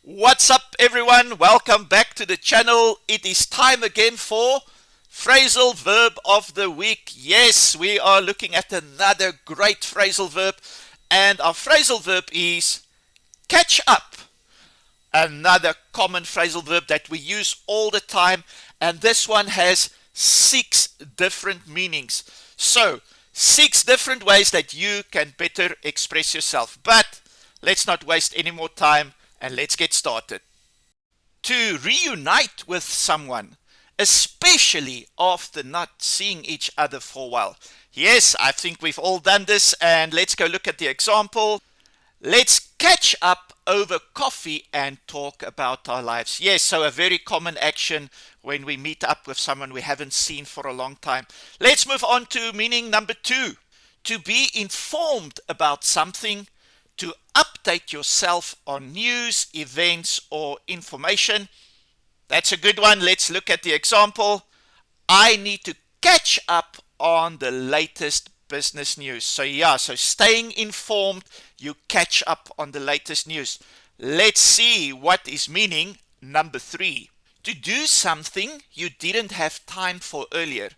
What's up, everyone? Welcome back to the channel. It is time again for Phrasal Verb of the Week. Yes, we are looking at another great phrasal verb, and our phrasal verb is catch up. Another common phrasal verb that we use all the time, and this one has 6 different meanings. So, 6 different ways that you can better express yourself. But let's not waste any more time and let's get started. To reunite with someone, especially after not seeing each other for a while. Yes, I think we've all done this, and let's go look at the example. Let's catch up over coffee and talk about our lives. Yes, so a very common action when we meet up with someone we haven't seen for a long time. Let's move on to meaning number 2. To be informed about something, to update yourself on news, events, or information. That's a good one. Let's look at the example. I need to catch up on the latest business news. So staying informed, you catch up on the latest news. Let's see what is meaning number 3. To do something you didn't have time for earlier.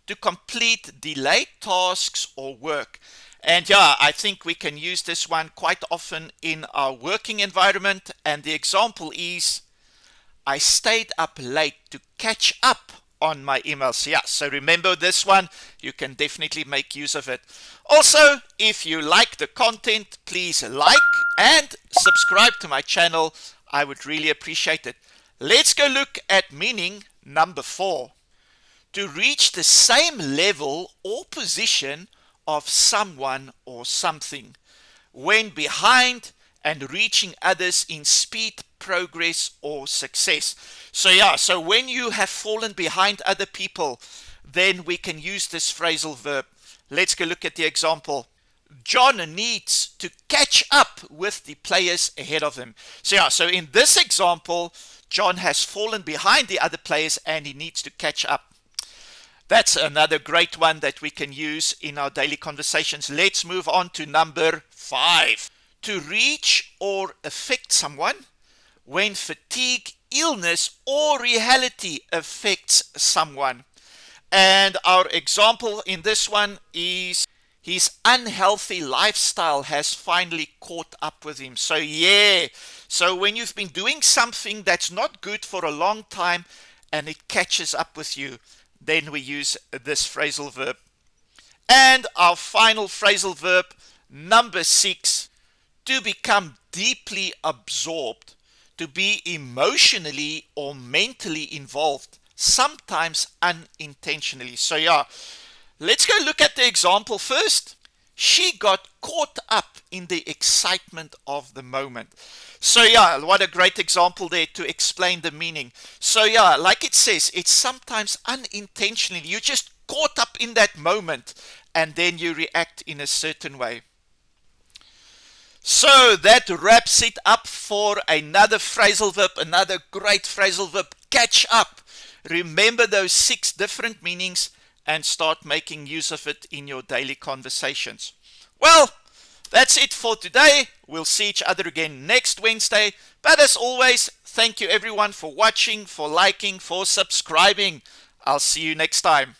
To complete delayed tasks or work. And I think we can use this one quite often in our working environment. And the example is, I stayed up late to catch up on my emails. So remember this one, you can definitely make use of it. Also, if you like the content, please like and subscribe to my channel. I would really appreciate it. Let's go look at meaning number 4. To reach the same level or position of someone or something, when behind and reaching others in speed, progress, or success. So when you have fallen behind other people, then we can use this phrasal verb. Let's go look at the example. John needs to catch up with the players ahead of him. So in this example, John has fallen behind the other players and he needs to catch up. That's another great one that we can use in our daily conversations. Let's move on to number 5. To reach or affect someone when fatigue, illness, or reality affects someone. And our example in this one is his unhealthy lifestyle has finally caught up with him. So when you've been doing something that's not good for a long time and it catches up with you, then we use this phrasal verb. And our final phrasal verb, number 6, to become deeply absorbed, to be emotionally or mentally involved, sometimes unintentionally. So let's go look at the example first. She got caught up in the excitement of the moment. So what a great example there to explain the meaning. So like it says, it's sometimes unintentionally. You just caught up in that moment and then you react in a certain way. So that wraps it up for another phrasal verb, another great phrasal verb, catch up. Remember those 6 different meanings and start making use of it in your daily conversations. Well, that's it for today. We'll see each other again next Wednesday. But as always, thank you everyone for watching, for liking, for subscribing. I'll see you next time.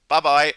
Bye-bye.